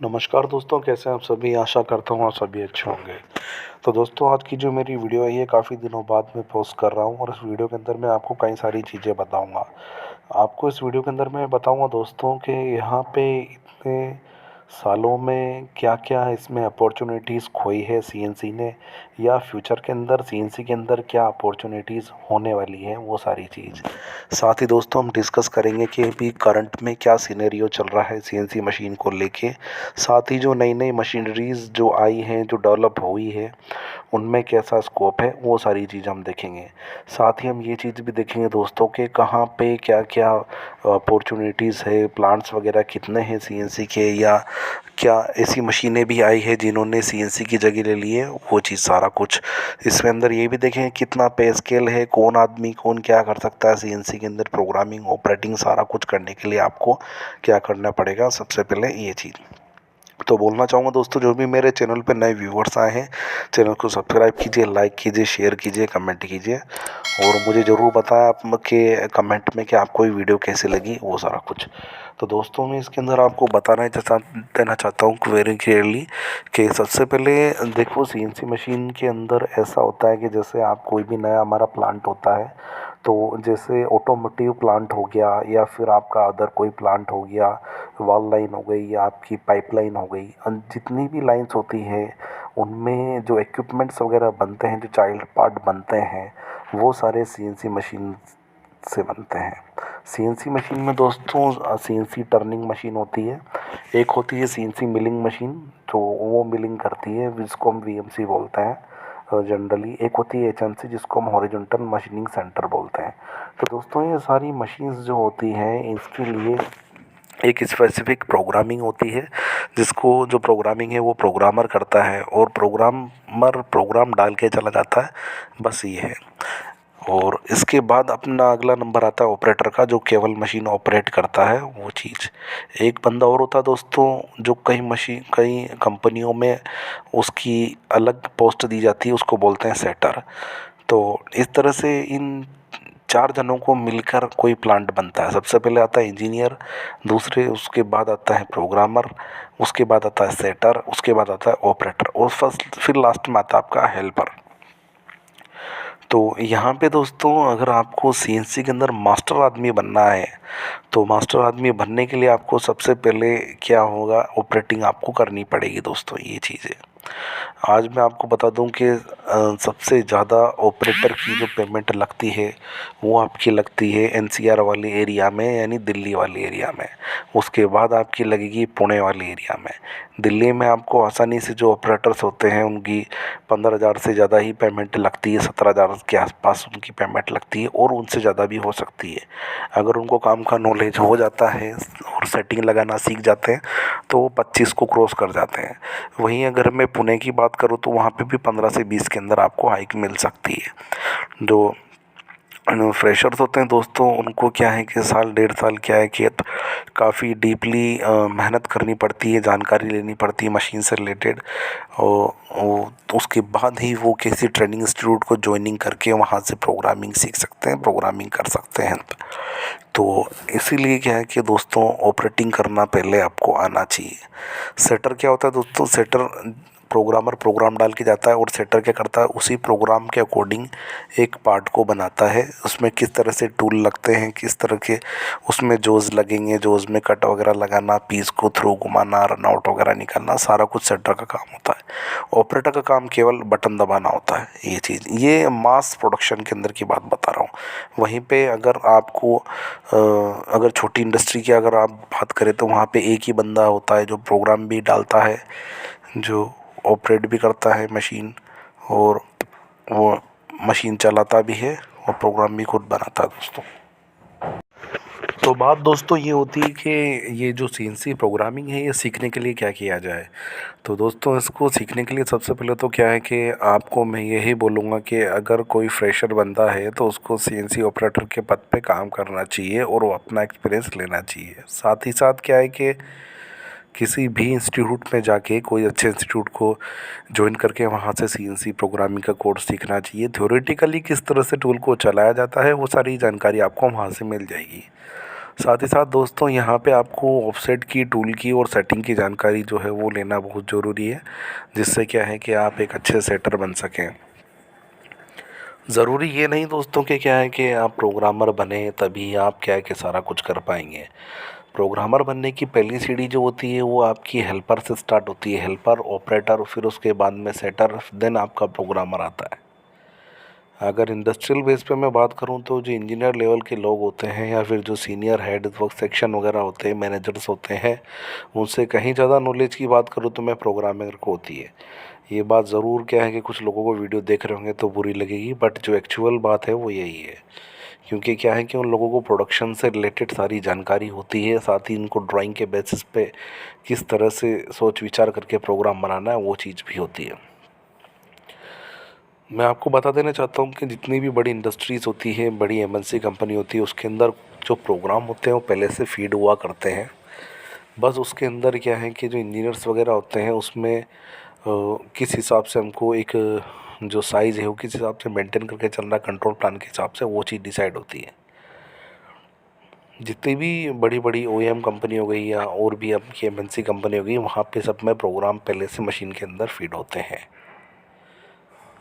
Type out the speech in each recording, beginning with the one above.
नमस्कार दोस्तों, कैसे हैं आप सभी। आशा करता हूँ आप सभी अच्छे होंगे। तो दोस्तों, आज की जो मेरी वीडियो है ये काफ़ी दिनों बाद मैं पोस्ट कर रहा हूँ और इस वीडियो के अंदर मैं आपको कई सारी चीज़ें बताऊँगा। आपको इस वीडियो के अंदर मैं बताऊँगा दोस्तों कि यहाँ पे इतने सालों में क्या-क्या इसमें अपॉर्चुनिटीज़ खोई है सीएनसी ने, या फ्यूचर के अंदर सीएनसी के अंदर क्या अपॉर्चुनिटीज़ होने वाली है, वो सारी चीज़। साथ ही दोस्तों हम डिस्कस करेंगे कि अभी करंट में क्या सिनेरियो चल रहा है सीएनसी मशीन को लेके। साथ ही जो नई-नई मशीनरीज़ जो आई हैं, जो डेवलप हुई है, उनमें कैसा स्कोप है, वो सारी चीज़ हम देखेंगे। साथ ही हम ये चीज़ भी देखेंगे दोस्तों कि कहाँ पे क्या-क्या अपॉर्चुनिटीज़ है, प्लांट्स वगैरह कितने हैं सीएनसी के, या क्या ऐसी मशीनें भी आई है जिन्होंने सीएनसी की जगह ले ली है, वो चीज़ सारा कुछ इसमें अंदर ये भी देखेंगे कितना पे स्केल है, कौन आदमी कौन क्या कर सकता है सीएनसी के अंदर। प्रोग्रामिंग ऑपरेटिंग सारा कुछ करने के लिए आपको क्या करना पड़ेगा, सबसे पहले ये चीज़ तो बोलना चाहूँगा दोस्तों, जो भी मेरे चैनल पे नए व्यूवर्स आए हैं, चैनल को सब्सक्राइब कीजिए, लाइक कीजिए, शेयर कीजिए, कमेंट कीजिए और मुझे ज़रूर बताएं आप के कमेंट में कि आपको ये वीडियो कैसी लगी, वो सारा कुछ। तो दोस्तों, मैं इसके अंदर आपको देना चाहता हूँ वेरी क्लियरली कि सबसे पहले देखो, सीएनसी मशीन के अंदर ऐसा होता है कि जैसे आप कोई भी नया हमारा प्लांट होता है, तो जैसे ऑटोमोटिव प्लांट हो गया या फिर आपका अदर कोई प्लांट हो गया, वॉल लाइन हो गई या आपकी पाइपलाइन हो गई, जितनी भी लाइंस होती हैं उनमें जो इक्विपमेंट्स वगैरह बनते हैं, जो चाइल्ड पार्ट बनते हैं, वो सारे सीएनसी मशीन से बनते हैं। सीएनसी मशीन में दोस्तों सीएनसी टर्निंग मशीन होती है, एक होती है सीएनसी मिलिंग मशीन, जो वो मिलिंग करती है, जिसको हम वीएमसी बोलते हैं जनरली। एक होती है एचएमसी, जिसको हम हॉरिजॉन्टल मशीनिंग सेंटर बोलते हैं। तो दोस्तों, ये सारी मशीन्स जो होती हैं, इसके लिए एक स्पेसिफिक प्रोग्रामिंग होती है, जिसको जो प्रोग्रामिंग है वो प्रोग्रामर करता है और प्रोग्रामर प्रोग्राम डाल के चला जाता है, बस ये है। और इसके बाद अपना अगला नंबर आता है ऑपरेटर का, जो केवल मशीन ऑपरेट करता है, वो चीज़। एक बंदा और होता है दोस्तों, जो कई कंपनियों में उसकी अलग पोस्ट दी जाती है, उसको बोलते हैं सेटर। तो इस तरह से इन चार जनों को मिलकर कोई प्लांट बनता है। सबसे पहले आता है इंजीनियर, दूसरे उसके बाद आता है प्रोग्रामर, उसके बाद आता है सेटर, उसके बाद आता है ऑपरेटर और फर्स्ट फिर लास्ट में आता है आपका हेल्पर। तो यहाँ पे दोस्तों, अगर आपको सीएनसी के अंदर मास्टर आदमी बनना है, तो मास्टर आदमी बनने के लिए आपको सबसे पहले क्या होगा, ऑपरेटिंग आपको करनी पड़ेगी दोस्तों, ये चीज़ है। आज मैं आपको बता दूं कि सबसे ज़्यादा ऑपरेटर की जो पेमेंट लगती है, वो आपकी लगती है एनसीआर वाले एरिया में, यानी दिल्ली वाले एरिया में। उसके बाद आपकी लगेगी पुणे वाले एरिया में। दिल्ली में आपको आसानी से जो ऑपरेटर्स होते हैं उनकी 15,000 से ज़्यादा ही पेमेंट लगती है, 17,000 के आसपास उनकी पेमेंट लगती है, और उनसे ज़्यादा भी हो सकती है अगर उनको काम का नॉलेज हो जाता है और सेटिंग लगाना सीख जाते हैं, तो वो 25 को क्रॉस कर जाते हैं। वहीं अगर मैं पुणे की बात करूँ तो वहाँ पे भी 15 से 20 के अंदर आपको हाइक मिल सकती है। जो फ्रेशर्स होते हैं दोस्तों, उनको क्या है कि साल डेढ़ साल क्या है कि काफ़ी डीपली मेहनत करनी पड़ती है, जानकारी लेनी पड़ती है मशीन से रिलेटेड, और उसके बाद ही वो किसी ट्रेनिंग इंस्टीट्यूट को ज्वाइनिंग करके वहाँ से प्रोग्रामिंग सीख सकते हैं, प्रोग्रामिंग कर सकते हैं। तो इसीलिए क्या है कि दोस्तों, ऑपरेटिंग करना पहले आपको आना चाहिए। सेटर क्या होता है दोस्तों, सेटर प्रोग्रामर प्रोग्राम डाल के जाता है और सेटर क्या करता है, उसी प्रोग्राम के अकॉर्डिंग एक पार्ट को बनाता है। उसमें किस तरह से टूल लगते हैं, किस तरह के उसमें जोज लगेंगे, जोज में कट वगैरह लगाना, पीस को थ्रू घुमाना, रनआउट वगैरह निकालना, सारा कुछ सेटर का काम होता है। ऑपरेटर का काम केवल बटन दबाना होता है। ये चीज़, ये मास प्रोडक्शन के अंदर की बात बता रहा हूँ। वहीं पे अगर आपको अगर छोटी इंडस्ट्री की अगर आप बात करें, तो वहाँ पे एक ही बंदा होता है जो प्रोग्राम भी डालता है, जो ऑपरेट भी करता है मशीन, और वो मशीन चलाता भी है और प्रोग्राम भी खुद बनाता है दोस्तों। तो बात दोस्तों ये होती है कि ये जो सीएनसी प्रोग्रामिंग है, ये सीखने के लिए क्या किया जाए। तो दोस्तों, इसको सीखने के लिए सबसे पहले तो क्या है कि आपको मैं यही बोलूँगा कि अगर कोई फ्रेशर बंदा है तो उसको सीएनसी ऑपरेटर के पद पे काम करना चाहिए और वो अपना एक्सपीरियंस लेना चाहिए। साथ ही साथ क्या है कि किसी भी इंस्टीट्यूट में जाके, कोई अच्छे इंस्टीट्यूट को ज्वाइन करके वहाँ से सीएनसी प्रोग्रामिंग का कोर्स सीखना चाहिए। थ्योरेटिकली किस तरह से टूल को चलाया जाता है, वो सारी जानकारी आपको वहाँ से मिल जाएगी। साथ ही साथ दोस्तों यहाँ पे आपको ऑफसेट की, टूल की और सेटिंग की जानकारी जो है वो लेना बहुत ज़रूरी है, जिससे क्या है कि आप एक अच्छे सेटर बन सकें। ज़रूरी ये नहीं दोस्तों कि क्या है कि आप प्रोग्रामर बने तभी आप क्या है कि सारा कुछ कर पाएंगे। प्रोग्रामर बनने की पहली सीढ़ी जो होती है वो आपकी हेल्पर से स्टार्ट होती है, हेल्पर, ऑपरेटर, फिर उसके बाद में सेटर, देन आपका प्रोग्रामर आता है। अगर इंडस्ट्रियल बेस पे मैं बात करूं तो जो इंजीनियर लेवल के लोग होते हैं या फिर जो सीनियर हेड वर्क सेक्शन वगैरह होते हैं, मैनेजर्स होते हैं, उनसे कहीं ज़्यादा नॉलेज की बात करूं तो मैं प्रोग्रामिंग को होती है। ये बात ज़रूर क्या है कि कुछ लोगों को वीडियो देख रहे होंगे तो बुरी लगेगी, बट जो एक्चुअल बात है वो यही है। क्योंकि क्या है कि उन लोगों को प्रोडक्शन से रिलेटेड सारी जानकारी होती है, साथ ही इनको ड्राइंग के बेसिस पे किस तरह से सोच विचार करके प्रोग्राम बनाना है वो चीज़ भी होती है। मैं आपको बता देना चाहता हूँ कि जितनी भी बड़ी इंडस्ट्रीज़ होती है, बड़ी एमएनसी कंपनी होती है, उसके अंदर जो प्रोग्राम होते हैं वो पहले से फीड हुआ करते हैं। बस उसके अंदर क्या है कि जो इंजीनियर्स वगैरह होते हैं उसमें किस हिसाब से हमको एक जो साइज़ है वो किस हिसाब से मेंटेन करके चलना, कंट्रोल प्लान के हिसाब से वो चीज़ डिसाइड होती है। जितनी भी बड़ी बड़ी ओईएम कंपनी हो गई या और भी आपकी एमएनसी कंपनी हो गई, वहाँ पे सब में प्रोग्राम पहले से मशीन के अंदर फीड होते हैं।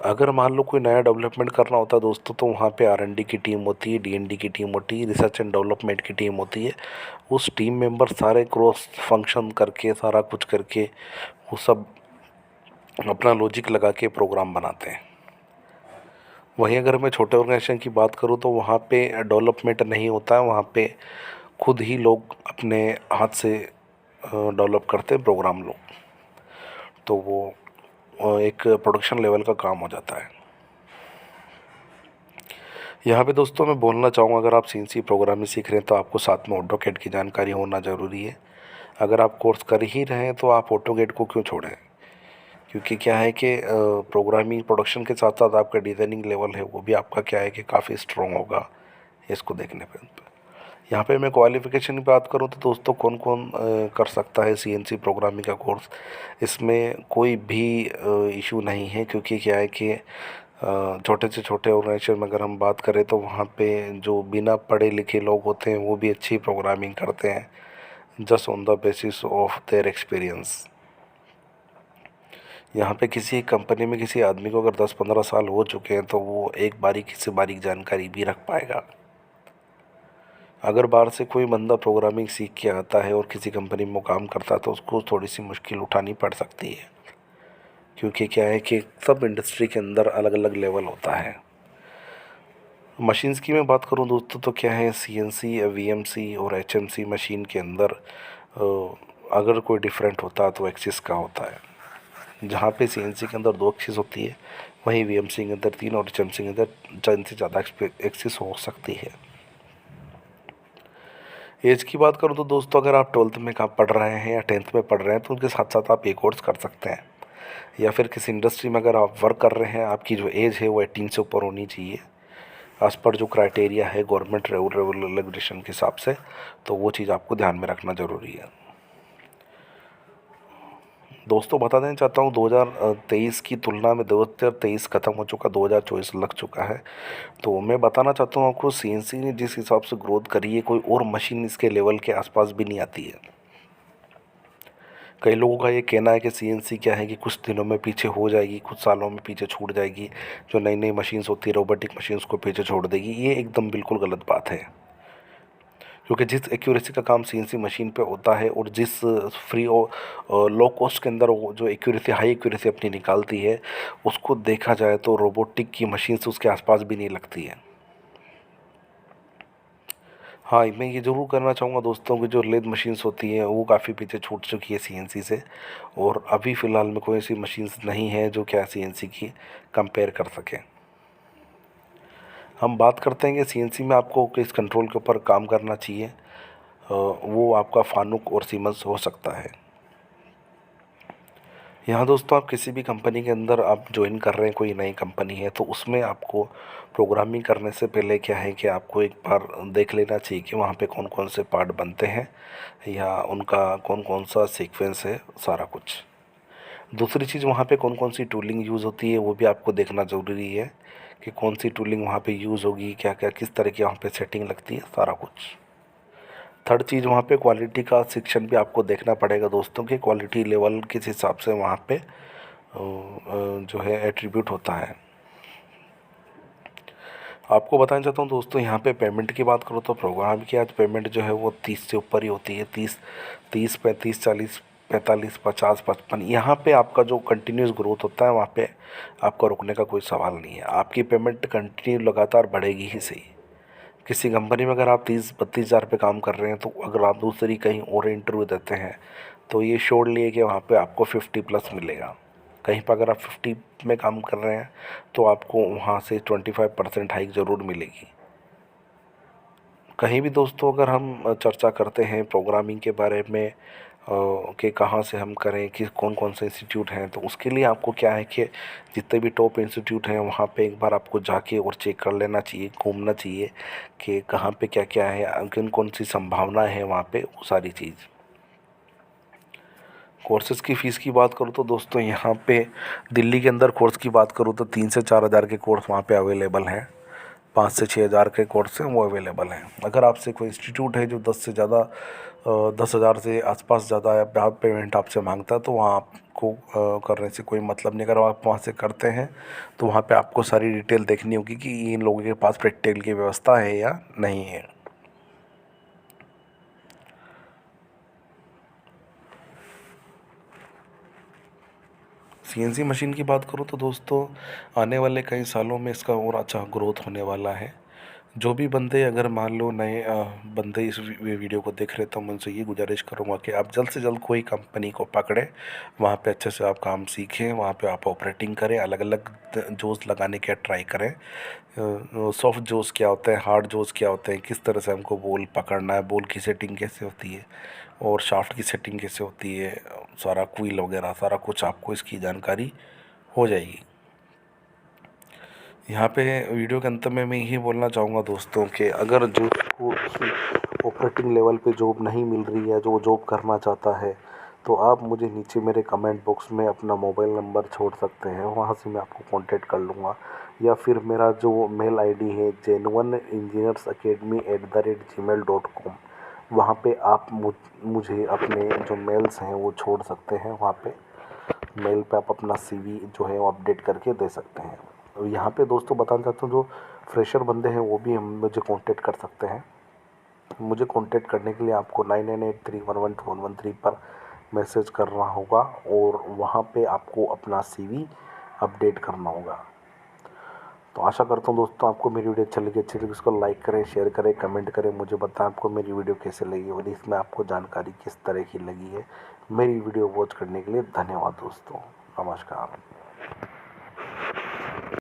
अगर मान लो कोई नया डेवलपमेंट करना होता है दोस्तों, तो वहाँ पे आर&डी की टीम होती है, डीएनडी की टीम होती है, रिसर्च एंड डेवलपमेंट की टीम होती है। उस टीम मेंबर सारे क्रॉस फंक्शन करके, सारा कुछ करके, वो सब अपना लॉजिक लगा के प्रोग्राम बनाते हैं। वहीं अगर मैं छोटे ऑर्गेनाइजेशन की बात करूँ तो वहाँ पे डेवलपमेंट नहीं होता है, वहाँ पे खुद ही लोग अपने हाथ से डेवलप करते हैं प्रोग्राम लोग, तो वो एक प्रोडक्शन लेवल का काम हो जाता है। यहाँ पे दोस्तों मैं बोलना चाहूँगा, अगर आप सीएनसी प्रोग्रामिंग सीख रहे हैं तो आपको साथ में ऑटोकैड की जानकारी होना ज़रूरी है। अगर आप कोर्स कर ही रहे हैं तो आप ऑटोकैड को क्यों छोड़ें, क्योंकि क्या है कि प्रोग्रामिंग प्रोडक्शन के साथ साथ आपका डिज़ाइनिंग लेवल है वो भी आपका क्या है कि काफ़ी स्ट्रॉन्ग होगा इसको देखने पे। यहाँ पे मैं क्वालिफ़िकेशन की बात करूँ तो दोस्तों कौन कौन कर सकता है सीएनसी प्रोग्रामिंग का कोर्स, इसमें कोई भी इशू नहीं है, क्योंकि क्या है कि छोटे से छोटे ऑर्गेनाइजेशन में अगर हम बात करें तो वहाँ पे जो बिना पढ़े लिखे लोग होते हैं वो भी अच्छी प्रोग्रामिंग करते हैं, just on the basis of their experience. यहाँ पे किसी कंपनी में किसी आदमी को अगर 10-15 साल हो चुके हैं तो वो एक बारीक से बारीक जानकारी भी रख पाएगा। अगर बाहर से कोई बंदा प्रोग्रामिंग सीख के आता है और किसी कंपनी में काम करता है तो उसको थोड़ी सी मुश्किल उठानी पड़ सकती है, क्योंकि क्या है कि सब इंडस्ट्री के अंदर अलग अलग लेवल होता है। मशीन्स की मैं बात करूं दोस्तों तो क्या है, सीएनसी, वीएमसी और एचएमसी मशीन के अंदर अगर कोई डिफरेंट होता है तो एक्सिस का होता है। जहाँ पे सीएनसी के अंदर 2 एक्सिस होती है, वहीं वीएमसी के अंदर 3 और एचएमसी के अंदर 4 से ज़्यादा एक्सिस हो सकती है। एज की बात करूँ तो दोस्तों अगर आप 12th में कहाँ पढ़ रहे हैं या 10th में पढ़ रहे हैं तो उनके साथ साथ आप ये कोर्स कर सकते हैं। या फिर किसी इंडस्ट्री में अगर आप वर्क कर रहे हैं, आपकी जो एज है वो 18 से ऊपर होनी चाहिए एज़ पर जो क्राइटेरिया है गवर्नमेंट रेगुलेशन के हिसाब से, तो वो चीज़ आपको ध्यान में रखना ज़रूरी है। दोस्तों बता देना चाहता हूँ 2023 की तुलना में 2023 ख़त्म हो चुका, 2024 लग चुका है। तो मैं बताना चाहता हूँ आपको, सीएनसी ने जिस हिसाब से ग्रोथ करी है कोई और मशीन इसके लेवल के आसपास भी नहीं आती है। कई लोगों का ये कहना है कि सीएनसी क्या है कि कुछ दिनों में पीछे हो जाएगी, कुछ सालों में पीछे छूट जाएगी, जो नई नई मशीन्स होती है रोबोटिक मशीन्स को पीछे छोड़ देगी। ये एकदम बिल्कुल गलत बात है, क्योंकि जिस एक्यूरेसी का काम सीएनसी मशीन पे होता है और जिस फ्री और लो कॉस्ट के अंदर वो जो एक्यूरेसी, हाई एक्यूरेसी अपनी निकालती है, उसको देखा जाए तो रोबोटिक की मशीन्स उसके आसपास भी नहीं लगती है। हाँ, मैं ये ज़रूर करना चाहूँगा दोस्तों कि जो लेद मशीन्स होती हैं वो काफ़ी पीछे छूट चुकी है सीएनसी से, और अभी फ़िलहाल में कोई ऐसी मशीन्स नहीं है जो क्या सीएनसी की कंपेयर कर सके। हम बात करते हैं कि सीएनसी में आपको किस कंट्रोल के ऊपर काम करना चाहिए, वो आपका फानुक और सीमंस हो सकता है। यहाँ दोस्तों आप किसी भी कंपनी के अंदर आप ज्वाइन कर रहे हैं, कोई नई कंपनी है, तो उसमें आपको प्रोग्रामिंग करने से पहले क्या है कि आपको एक बार देख लेना चाहिए कि वहाँ पे कौन कौन से पार्ट बनते हैं या उनका कौन कौन सा सीक्वेंस है, सारा कुछ। दूसरी चीज़, वहाँ पे कौन कौन सी टूलिंग यूज़ होती है वो भी आपको देखना ज़रूरी है कि कौन सी टूलिंग वहाँ पे यूज़ होगी, क्या क्या किस तरह की वहाँ पे सेटिंग लगती है, सारा कुछ। थर्ड चीज़ वहाँ पे क्वालिटी का सेक्शन भी आपको देखना पड़ेगा दोस्तों कि क्वालिटी लेवल किस हिसाब से वहाँ पे जो है एट्रीब्यूट होता है। आपको बताना चाहता हूँ दोस्तों, यहाँ पे पेमेंट की बात करो तो प्रोग्राम की आज पेमेंट जो है वो 30 से ऊपर ही होती है। 30 35 40 45 50 55, यहाँ पे आपका जो कंटिन्यूस ग्रोथ होता है वहाँ पे आपका रुकने का कोई सवाल नहीं है। आपकी पेमेंट कंटिन्यू लगातार बढ़ेगी ही सही। किसी कंपनी में अगर आप 30 32 हज़ार पे काम कर रहे हैं तो अगर आप दूसरी कहीं और इंटरव्यू देते हैं तो ये श्योर लिए कि वहाँ पे आपको 50+ मिलेगा। कहीं पर अगर आप 50 में काम कर रहे हैं तो आपको वहाँ से 25% हाइक ज़रूर मिलेगी। कहीं भी दोस्तों अगर हम चर्चा करते हैं प्रोग्रामिंग के बारे में कि कहाँ से हम करें, कि कौन कौन से इंस्टीट्यूट हैं, तो उसके लिए आपको क्या है कि जितने भी टॉप इंस्टीट्यूट हैं वहाँ पे एक बार आपको जाके और चेक कर लेना चाहिए, घूमना चाहिए कि कहाँ पे क्या क्या है, किन कौन सी संभावनाएं हैं वहाँ पे, वो सारी चीज़। कोर्सेज़ की फ़ीस की बात करूँ तो दोस्तों यहाँ पे दिल्ली के अंदर कोर्स की बात करूँ तो 3 से 4 हज़ार के कोर्स वहाँ पे अवेलेबल हैं। 5 से 6 हज़ार के कोर्स हैं वो अवेलेबल हैं। अगर आपसे कोई इंस्टीट्यूट है जो 10 हज़ार से आसपास ज़्यादा पेमेंट आपसे मांगता है तो वहाँ आपको करने से कोई मतलब नहीं। अगर आप वहाँ से करते हैं तो वहाँ पे आपको सारी डिटेल देखनी होगी कि इन लोगों के पास प्रैक्टिकल की व्यवस्था है या नहीं है। CNC मशीन की बात करूँ तो दोस्तों आने वाले कई सालों में इसका और अच्छा ग्रोथ होने वाला है। जो भी बंदे अगर मान लो नए बंदे इस वीडियो को देख रहे तो मैं उनसे ये गुजारिश करूँगा कि आप जल्द से जल्द कोई कंपनी को पकड़ें, वहाँ पे अच्छे से आप काम सीखें, वहाँ पे आप ऑपरेटिंग करें, अलग अलग जोश लगाने का ट्राई करें। सॉफ्ट जोश क्या होता है, हार्ड जोश क्या होते हैं, किस तरह से हमको बॉल पकड़ना है, बॉल की सेटिंग कैसे होती है और शाफ्ट की सेटिंग कैसे होती है, सारा क्विल वगैरह सारा कुछ आपको इसकी जानकारी हो जाएगी। यहाँ पे वीडियो के अंत में मैं यही बोलना चाहूँगा दोस्तों कि अगर जो को ऑपरेटिंग लेवल पे जॉब नहीं मिल रही है, जो जॉब करना चाहता है, तो आप मुझे नीचे मेरे कमेंट बॉक्स में अपना मोबाइल नंबर छोड़ सकते हैं, वहाँ से मैं आपको कांटेक्ट कर लूँगा। या फिर मेरा जो मेल आईडी है genuineengineersacademy@gmail.com, वहाँ पे आप मुझे अपने जो मेल्स हैं वो छोड़ सकते हैं। वहाँ पे मेल पे आप अपना CV जो है वो अपडेट करके दे सकते हैं। और यहाँ पे दोस्तों बताना चाहता हूँ, जो फ्रेशर बंदे हैं वो भी हम मुझे कांटेक्ट कर सकते हैं। मुझे कांटेक्ट करने के लिए आपको 9983112113 पर मैसेज करना होगा और वहाँ पे आपको अपना CV अपडेट करना होगा। तो आशा करता हूँ दोस्तों आपको मेरी वीडियो अच्छी लगी इसको लाइक करें, शेयर करें, कमेंट करें, मुझे बताएं आपको मेरी वीडियो कैसे लगी और इसमें आपको जानकारी किस तरह की लगी है। मेरी वीडियो वॉच करने के लिए धन्यवाद दोस्तों। नमस्कार।